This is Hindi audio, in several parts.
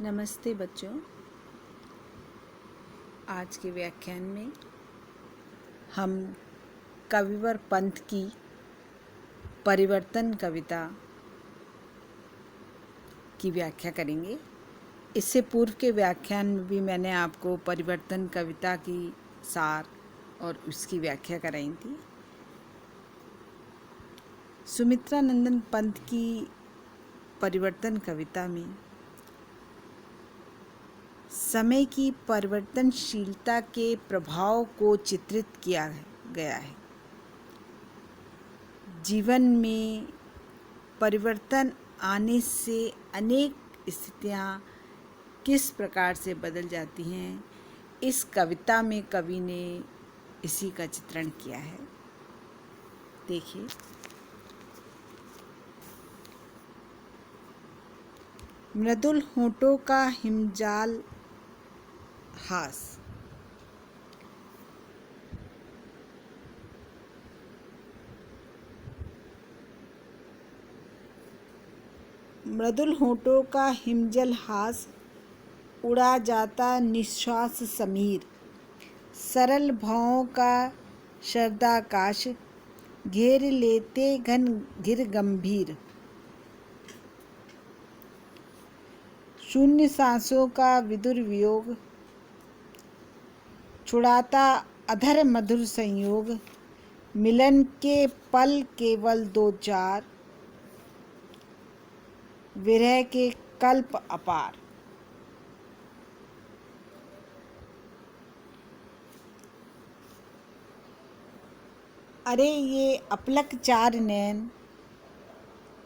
नमस्ते बच्चों। आज के व्याख्यान में हम कविवर पंत की परिवर्तन कविता की व्याख्या करेंगे। इससे पूर्व के व्याख्यान में भी मैंने आपको परिवर्तन कविता की सार और उसकी व्याख्या कराई थी। सुमित्रा नंदन पंत की परिवर्तन कविता में समय की परिवर्तनशीलता के प्रभाव को चित्रित किया गया है। जीवन में परिवर्तन आने से अनेक स्थितियाँ किस प्रकार से बदल जाती हैं, इस कविता में कवि ने इसी का चित्रण किया है। देखिए, मृदुल होठों का हिमजाल हास, मृदुल होठों का हिमजल हास, उड़ा जाता निश्वास समीर, सरल भावों का शरदाकाश, घेर लेते घन घिर गंभीर, शून्य सांसों का विदुर वियोग, छुड़ाता अधर मधुर संयोग, मिलन के पल केवल दो चार, विरह के कल्प अपार। अरे ये अपलक चार नैन,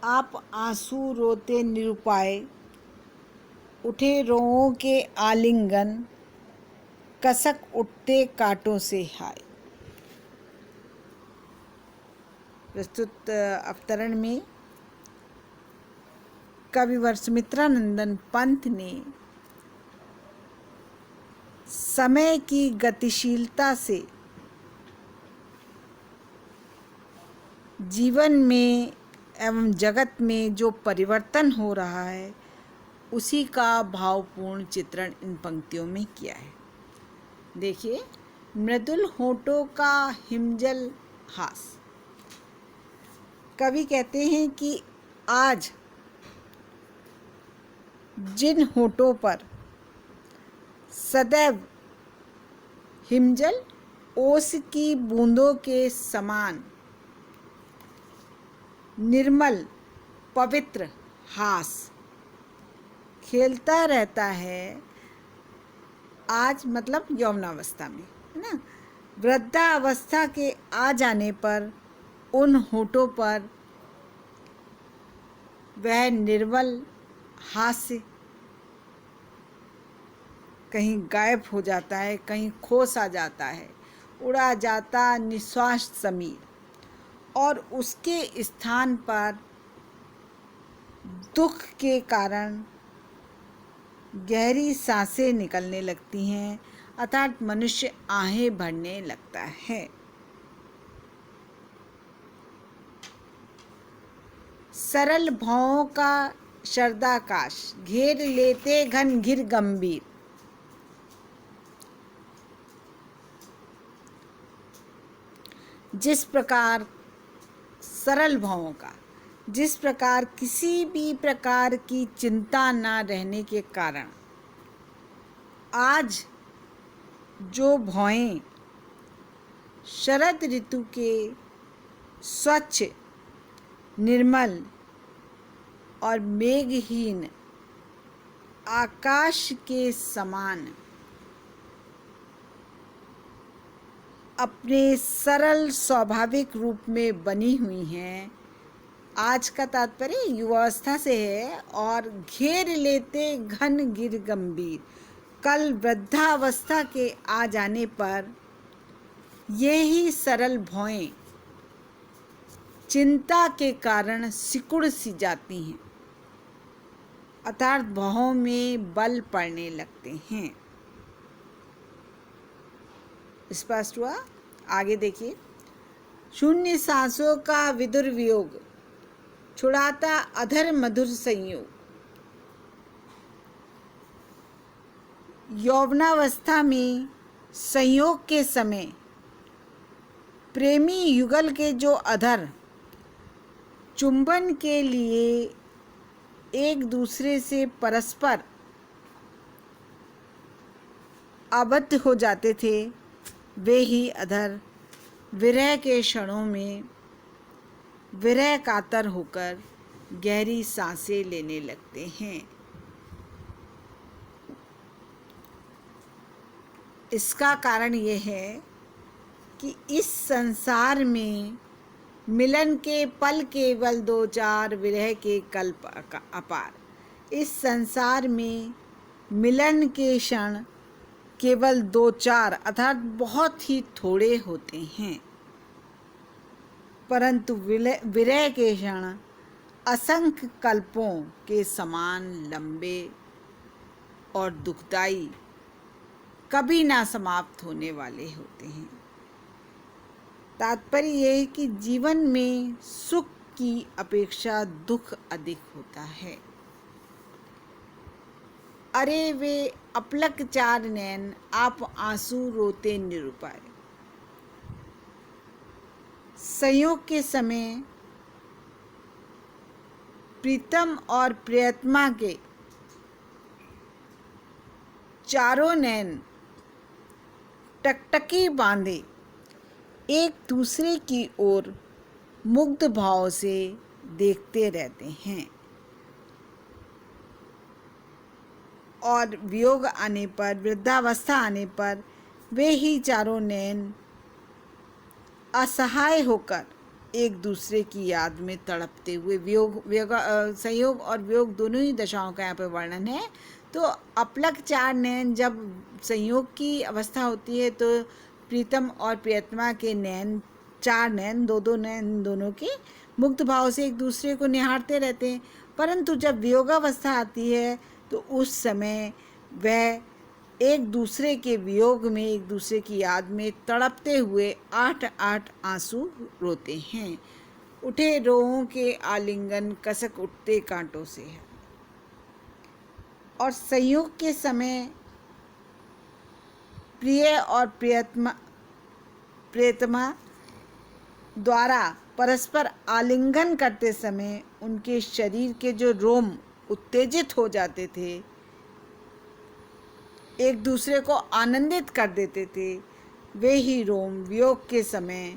आप आंसू रोते निरुपाय, उठे रोओं के आलिंगन, कसक उठते कांटों से हाय। प्रस्तुत अवतरण में कविवर सुमित्रा नंदन पंत ने समय की गतिशीलता से जीवन में एवं जगत में जो परिवर्तन हो रहा है, उसी का भावपूर्ण चित्रण इन पंक्तियों में किया है। देखिए, मृदुल होठों का हिमजल हास। कवि कहते हैं कि आज जिन होठों पर सदैव हिमजल ओस की बूंदों के समान निर्मल पवित्र हास खेलता रहता है, आज मतलब यौवनावस्था में, है ना, वृद्धावस्था के आ जाने पर उन होठों पर वह निर्मल हास्य कहीं गायब हो जाता है, कहीं खो सा जाता है, उड़ा जाता निश्वास समीर, और उसके स्थान पर दुख के कारण गहरी सांसें निकलने लगती हैं, अर्थात मनुष्य आहें भरने लगता है। सरल भावों का शरदाकाश, घेर लेते घन घिर गंभीर। जिस प्रकार सरल भावों का, जिस प्रकार किसी भी प्रकार की चिंता ना रहने के कारण आज जो भौएं शरद ऋतु के स्वच्छ, निर्मल और मेघहीन आकाश के समान अपने सरल स्वाभाविक रूप में बनी हुई हैं, आज का तात्पर्य युवावस्था से है, और घेर लेते घन गिर गंभीर, कल वृद्धावस्था के आ जाने पर ये ही सरल भौएं चिंता के कारण सिकुड़ सी जाती हैं, अर्थात भौहों में बल पड़ने लगते हैं। स्पष्ट हुआ? आगे देखिए, शून्य सांसों का विदुर वियोग, छुड़ाता अधर मधुर संयोग, यौवनावस्था में संयोग के समय प्रेमी युगल के जो अधर चुंबन के लिए एक दूसरे से परस्पर आबद्ध हो जाते थे, वे ही अधर विरह के क्षणों में विरह कातर होकर गहरी सांसें लेने लगते हैं। इसका कारण ये है कि इस संसार में मिलन के पल केवल दो चार, विरह के कल्प अपार। इस संसार में मिलन के क्षण केवल दो चार अर्थात बहुत ही थोड़े होते हैं, परंतु विरह के क्षण असंख्य कल्पों के समान लंबे और दुखदाई, कभी ना समाप्त होने वाले होते हैं। तात्पर्य यह है कि जीवन में सुख की अपेक्षा दुख अधिक होता है। अरे वे अपलक चार नैन, आप आंसू रोते निरुपाय। संयोग के समय प्रीतम और प्रियतमा के चारों नैन टकटकी बांधे एक दूसरे की ओर मुग्ध भाव से देखते रहते हैं, और वियोग आने पर, वृद्धावस्था आने पर वे ही चारों नैन असहाय होकर एक दूसरे की याद में तड़पते हुए, संयोग और वियोग दोनों ही दशाओं का यहाँ पर वर्णन है। तो अपलक चार नैन जब संयोग की अवस्था होती है तो प्रीतम और प्रियतमा के नैन, चार नैन, दो नैन दोनों के मुक्त भाव से एक दूसरे को निहारते रहते हैं, परंतु जब वियोगावस्था आती है तो उस समय वह एक दूसरे के वियोग में, एक दूसरे की याद में तड़पते हुए 8-8 आंसू रोते हैं। उठे रोहों के आलिंगन, कसक उठते कांटों से है। और संयोग के समय प्रिय और प्रियतमा द्वारा परस्पर आलिंगन करते समय उनके शरीर के जो रोम उत्तेजित हो जाते थे, एक दूसरे को आनंदित कर देते थे, वे ही रोम वियोग के समय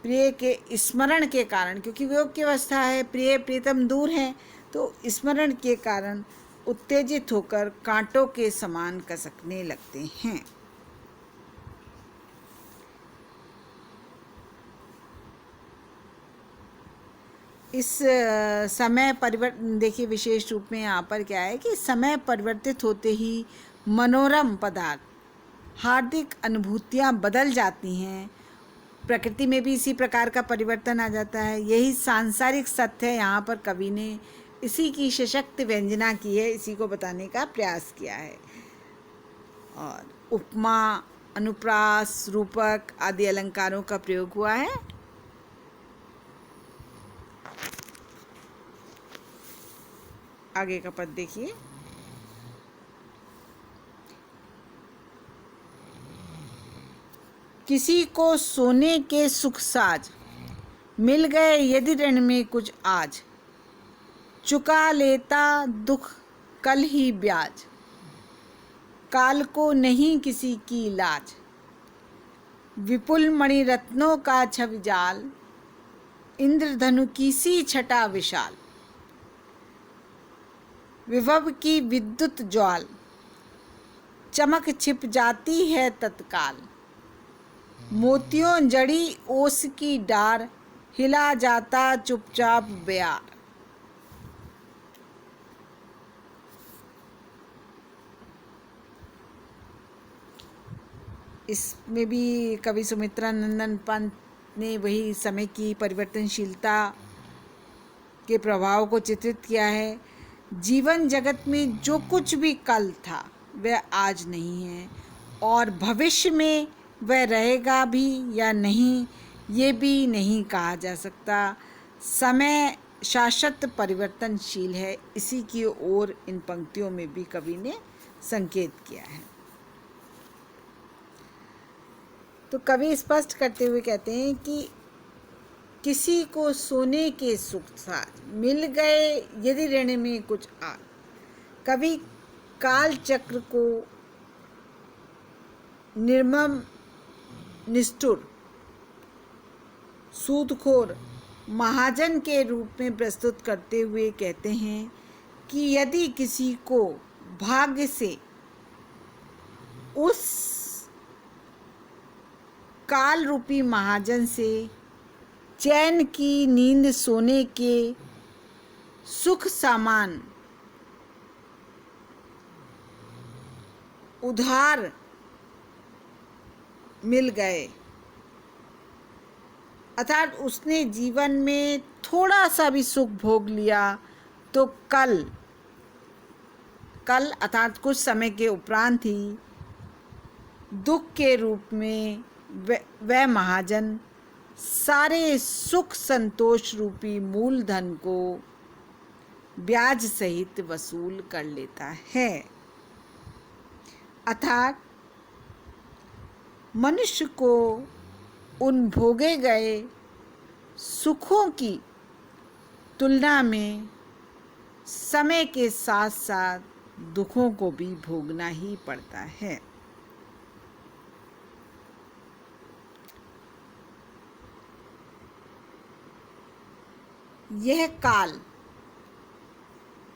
प्रिय के स्मरण के कारण, क्योंकि वियोग की अवस्था है, प्रिय प्रीतम दूर हैं, तो स्मरण के कारण उत्तेजित होकर कांटों के समान कसकने लगते हैं। इस समय परिवर्तन देखिए, विशेष रूप में यहाँ पर क्या है कि समय परिवर्तित होते ही मनोरम पदार्थ, हार्दिक अनुभूतियाँ बदल जाती हैं। प्रकृति में भी इसी प्रकार का परिवर्तन आ जाता है। यही सांसारिक सत्य है। यहाँ पर कवि ने इसी की सशक्त व्यंजना की है, इसी को बताने का प्रयास किया है। और उपमा, अनुप्रास, रूपक आदि अलंकारों का प्रयोग हुआ है। आगे का पद देखिए। किसी को सोने के सुख साज, मिल गए यदि ऋण में कुछ आज, चुका लेता दुख कल ही ब्याज, काल को नहीं किसी की लाज, विपुल मणि रत्नों का छवि जाल, इंद्रधनु की सी छटा विशाल, विभव की विद्युत ज्वाल, चमक छिप जाती है तत्काल, मोतियों जड़ी ओस की डार, हिला जाता चुपचाप ब्यार। इसमें भी कवि सुमित्रा नंदन पंत ने वही समय की परिवर्तनशीलता के प्रभाव को चित्रित किया है। जीवन जगत में जो कुछ भी कल था वह आज नहीं है, और भविष्य में वह रहेगा भी या नहीं ये भी नहीं कहा जा सकता। समय शाश्वत परिवर्तनशील है, इसी की ओर इन पंक्तियों में भी कवि ने संकेत किया है। तो कवि स्पष्ट करते हुए कहते हैं कि किसी को सोने के सुख साथ मिल गए यदि ऋण में कुछ आ। कवि काल चक्र को निर्मम, निष्ठुर, सूदखोर महाजन के रूप में प्रस्तुत करते हुए कहते हैं कि यदि किसी को भाग्य से उस काल रूपी महाजन से चैन की नींद, सोने के सुख सामान उधार मिल गए, अर्थात उसने जीवन में थोड़ा सा भी सुख भोग लिया, तो कल अर्थात कुछ समय के उपरांत ही दुख के रूप में वह महाजन सारे सुख संतोष रूपी मूलधन को ब्याज सहित वसूल कर लेता है। अर्थात मनुष्य को उन भोगे गए सुखों की तुलना में समय के साथ साथ दुखों को भी भोगना ही पड़ता है। यह काल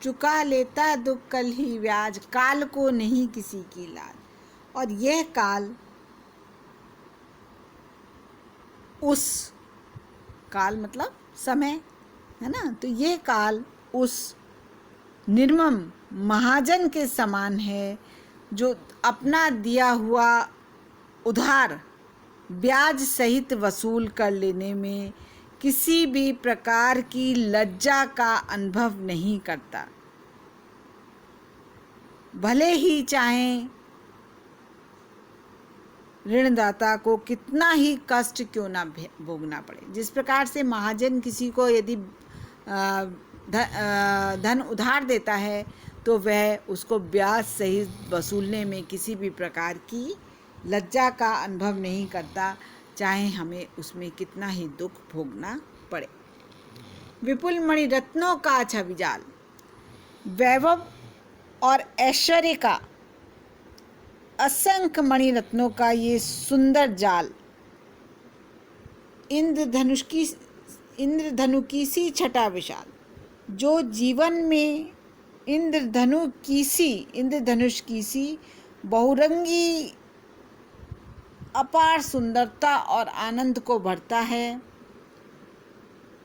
चुका लेता दुख कल ही ब्याज, काल को नहीं किसी की लाज। और यह काल उस काल मतलब समय है ना, तो यह काल उस निर्मम महाजन के समान है जो अपना दिया हुआ उधार ब्याज सहित वसूल कर लेने में किसी भी प्रकार की लज्जा का अनुभव नहीं करता, भले ही चाहे ऋणदाता को कितना ही कष्ट क्यों ना भोगना पड़े। जिस प्रकार से महाजन किसी को यदि धन उधार देता है तो वह उसको ब्याज सहित वसूलने में किसी भी प्रकार की लज्जा का अनुभव नहीं करता, चाहे हमें उसमें कितना ही दुख भोगना पड़े। विपुल मणि रत्नों का छवि जाल, वैभव और ऐश्वर्य का असंख्य मणि रत्नों का ये सुंदर जाल इंद्रधनु की सी छटा विशाल, जो जीवन में इंद्रधनुष की सी बहुरंगी अपार सुंदरता और आनंद को भरता है।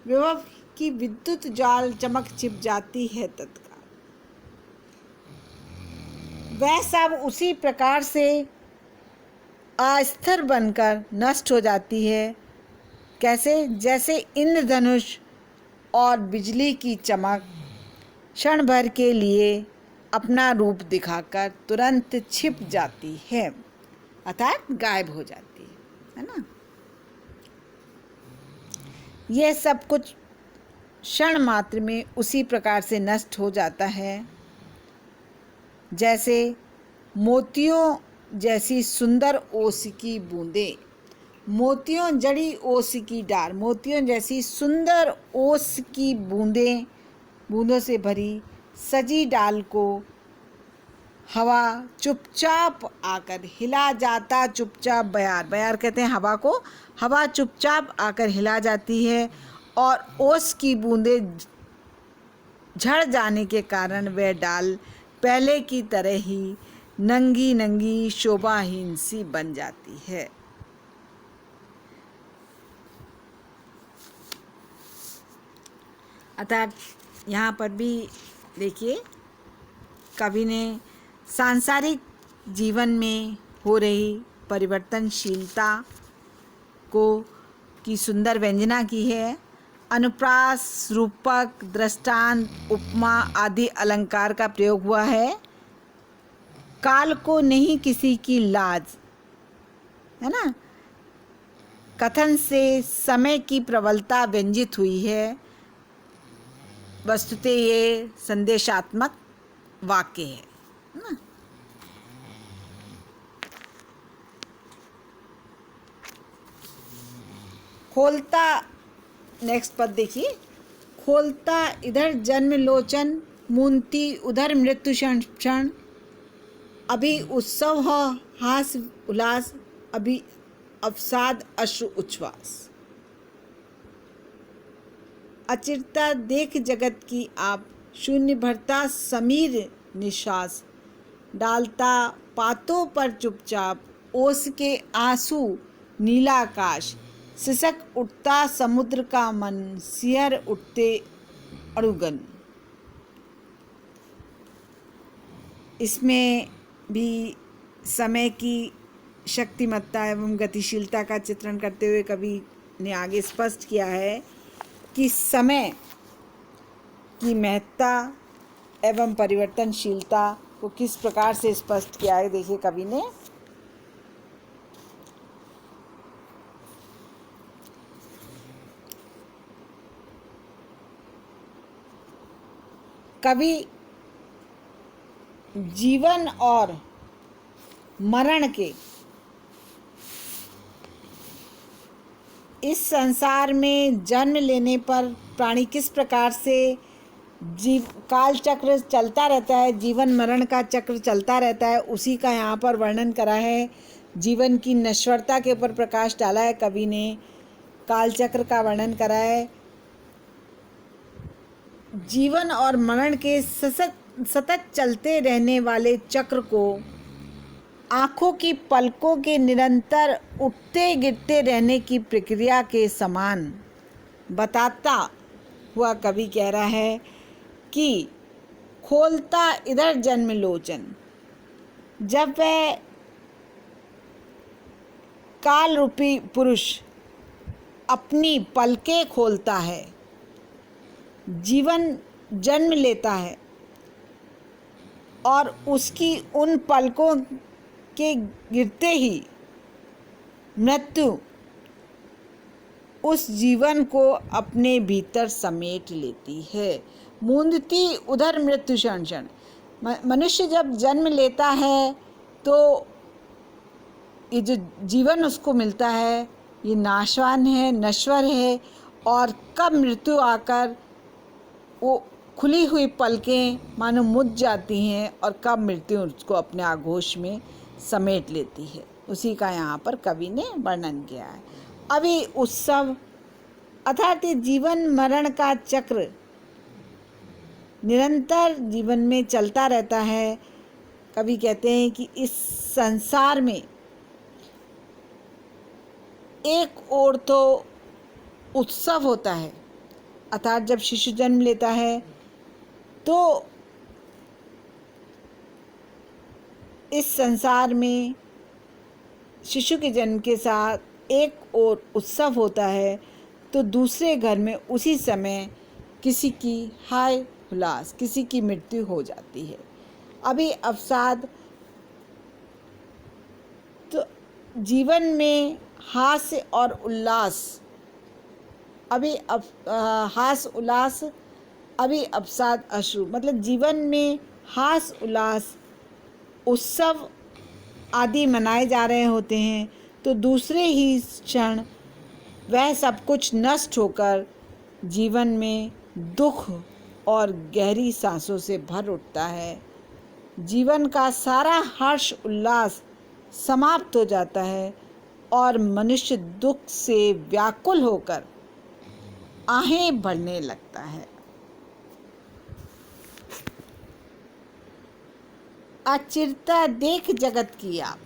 विभव की विद्युत जाल चमक छिप जाती है तत्काल। वह सब उसी प्रकार से अस्थिर बनकर नष्ट हो जाती है। कैसे? जैसे इंद्रधनुष और बिजली की चमक क्षण भर के लिए अपना रूप दिखाकर तुरंत छिप जाती है, अर्थात गायब हो जाती है ना। यह सब कुछ क्षण मात्र में उसी प्रकार से नष्ट हो जाता है जैसे मोतियों जैसी सुंदर ओस की बूंदें, मोतियों जड़ी ओस की डार, मोतियों जैसी सुंदर ओस की बूंदों से भरी सजी डाल को हवा चुपचाप आकर हिला जाता, चुपचाप बयार कहते हैं हवा को, हवा चुपचाप आकर हिला जाती है और ओस की बूंदें झड़ जाने के कारण वह डाल पहले की तरह ही नंगी नंगी शोभाहीन सी बन जाती है। अर्थात यहाँ पर भी देखिए कवि ने सांसारिक जीवन में हो रही परिवर्तनशीलता को की सुंदर व्यंजना की है। अनुप्रास, रूपक, दृष्टांत, उपमा आदि अलंकार का प्रयोग हुआ है। काल को नहीं किसी की लाज, है ना, कथन से समय की प्रबलता व्यंजित हुई है। वस्तुतः ये संदेशात्मक वाक्य है ना। खोलता, नेक्स्ट पद देखिए, खोलता इधर जन्म लोचन, मूंदती उधर मृत्यु क्षण क्षण, अभी उत्सव हो हास उल्लास, अभी अवसाद अश्रु उच्छ्वास। अचिरता देख जगत की आप, शून्य भरता समीर निश्वास, डालता पातों पर चुपचाप, ओस के आंसू नीला आकाश, सिसक उठता समुद्र का मन, सियर उठते अड़ुगन। इसमें भी समय की शक्तिमत्ता एवं गतिशीलता का चित्रण करते हुए कवि ने आगे स्पष्ट किया है कि समय की महत्ता एवं परिवर्तनशीलता को किस प्रकार से स्पष्ट किया है। देखिए कवि ने, कवि जीवन और मरण के इस संसार में जन्म लेने पर प्राणी किस प्रकार से काल चक्र चलता रहता है, जीवन मरण का चक्र चलता रहता है, उसी का यहाँ पर वर्णन करा है। जीवन की नश्वरता के ऊपर प्रकाश डाला है कवि ने, काल चक्र का वर्णन करा है। जीवन और मरण के सतत चलते रहने वाले चक्र को आँखों की पलकों के निरंतर उठते गिरते रहने की प्रक्रिया के समान बताता हुआ कवि कह रहा है कि खोलता इधर जन्म लोचन, जब वह काल रूपी पुरुष अपनी पलकें खोलता है, जीवन जन्म लेता है और उसकी उन पलकों के गिरते ही मृत्यु उस जीवन को अपने भीतर समेट लेती है। मूंदती उधर मृत्यु क्षण क्षण, मनुष्य जब जन्म लेता है तो ये जो जीवन उसको मिलता है ये नाशवान है, नश्वर है, और कब मृत्यु आकर वो खुली हुई पलकें मानो मुझ जाती हैं और कब मृत्यु उसको अपने आगोश में समेट लेती है, उसी का यहाँ पर कवि ने वर्णन किया है। अभी उत्सव अर्थात जीवन मरण का चक्र निरंतर जीवन में चलता रहता है। कवि कहते हैं कि इस संसार में एक ओर तो उत्सव होता है, अर्थात जब शिशु जन्म लेता है तो इस संसार में शिशु के जन्म के साथ एक और उत्सव होता है, तो दूसरे घर में उसी समय किसी की हाय हुलास, किसी की मृत्यु हो जाती है। अभी अवसाद, तो जीवन में हास्य और उल्लास, अभी हास उल्लास, अभी अवसाद अश्रु, मतलब जीवन में हास उल्लास उत्सव आदि मनाए जा रहे होते हैं, तो दूसरे ही क्षण वह सब कुछ नष्ट होकर जीवन में दुख और गहरी सांसों से भर उठता है। जीवन का सारा हर्ष उल्लास समाप्त हो जाता है और मनुष्य दुख से व्याकुल होकर आहें भरने लगता है। अचिरता देख जगत की आप।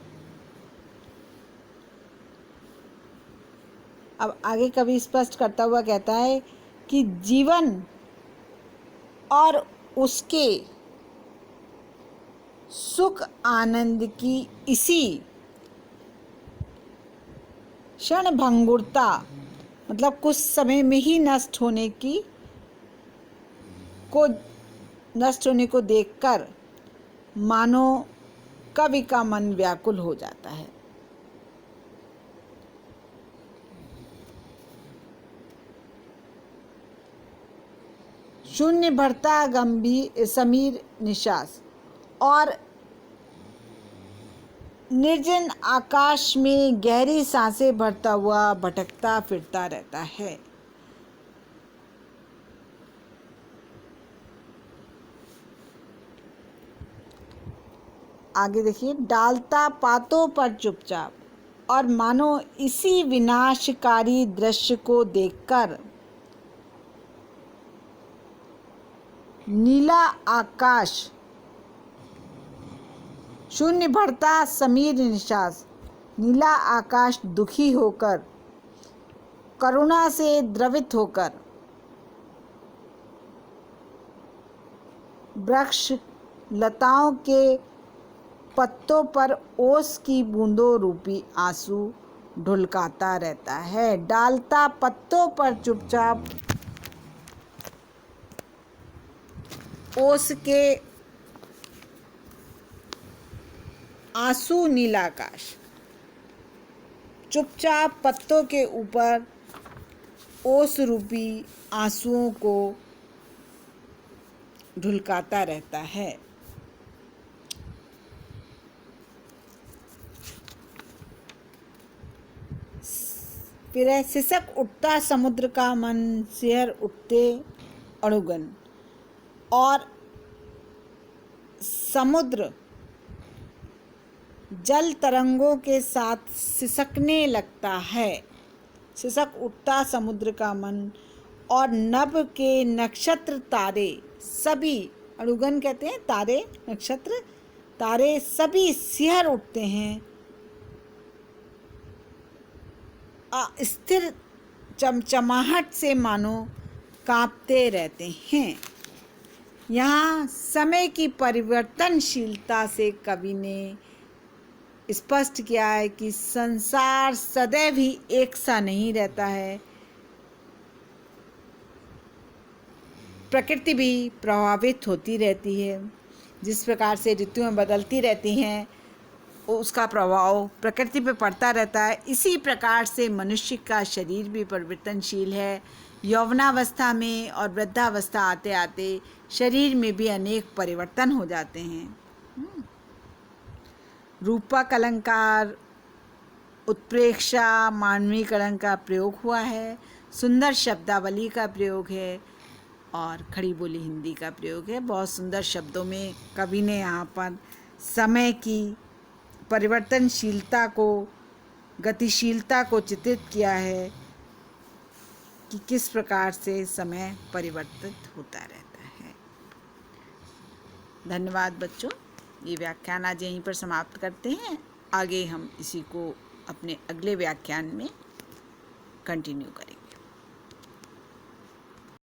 अब आगे कवि स्पष्ट करता हुआ कहता है कि जीवन और उसके सुख आनंद की इसी क्षण भंगुरता, मतलब कुछ समय में ही नष्ट होने को देखकर मानो कवि का मन व्याकुल हो जाता है। शून्य भरता गंभीर समीर निश्वास, और निर्जन आकाश में गहरी सांसें भरता हुआ भटकता फिरता रहता है। आगे देखिए, डालता पातों पर चुपचाप, और मानो इसी विनाशकारी दृश्य को देखकर नीला आकाश शून्य भरता समीर निशास, नीला आकाश दुखी होकर, करुणा से द्रवित होकर वृक्ष लताओं के पत्तों पर ओस की बूंदों रूपी आंसू ढुलकाता रहता है। डालता पत्तों पर चुपचाप ओस के आंसू नीला आकाश चुपचाप पत्तों के ऊपर ओस रूपी आंसुओं को ढुलकाता रहता है। फिर है, सिसक उठता समुद्र का मन, सिहर उठते अणुगन, और समुद्र जल तरंगों के साथ सिसकने लगता है। सिसक उठता समुद्र का मन, और नभ के नक्षत्र तारे सभी, अणुगन कहते हैं तारे, नक्षत्र तारे सभी सिहर उठते हैं, स्थिर चमचमाहट से मानो कांपते रहते हैं। यहाँ समय की परिवर्तनशीलता से कवि ने स्पष्ट किया है कि संसार सदैव ही एक सा नहीं रहता है। प्रकृति भी प्रभावित होती रहती है। जिस प्रकार से ऋतुएं बदलती रहती हैं, उसका प्रभाव प्रकृति पे पड़ता रहता है। इसी प्रकार से मनुष्य का शरीर भी परिवर्तनशील है। यौवनावस्था में और वृद्धावस्था आते आते शरीर में भी अनेक परिवर्तन हो जाते हैं। रूपक अलंकार, उत्प्रेक्षा, मानवीय अलंकार का प्रयोग हुआ है, सुंदर शब्दावली का प्रयोग है, और खड़ी बोली हिंदी का प्रयोग है। बहुत सुंदर शब्दों में कवि ने यहाँ पर समय की परिवर्तनशीलता को, गतिशीलता को चित्रित किया है कि किस प्रकार से समय परिवर्तित होता रहता है। धन्यवाद बच्चों। ये व्याख्यान आज यहीं पर समाप्त करते हैं। आगे हम इसी को अपने अगले व्याख्यान में कंटिन्यू करेंगे।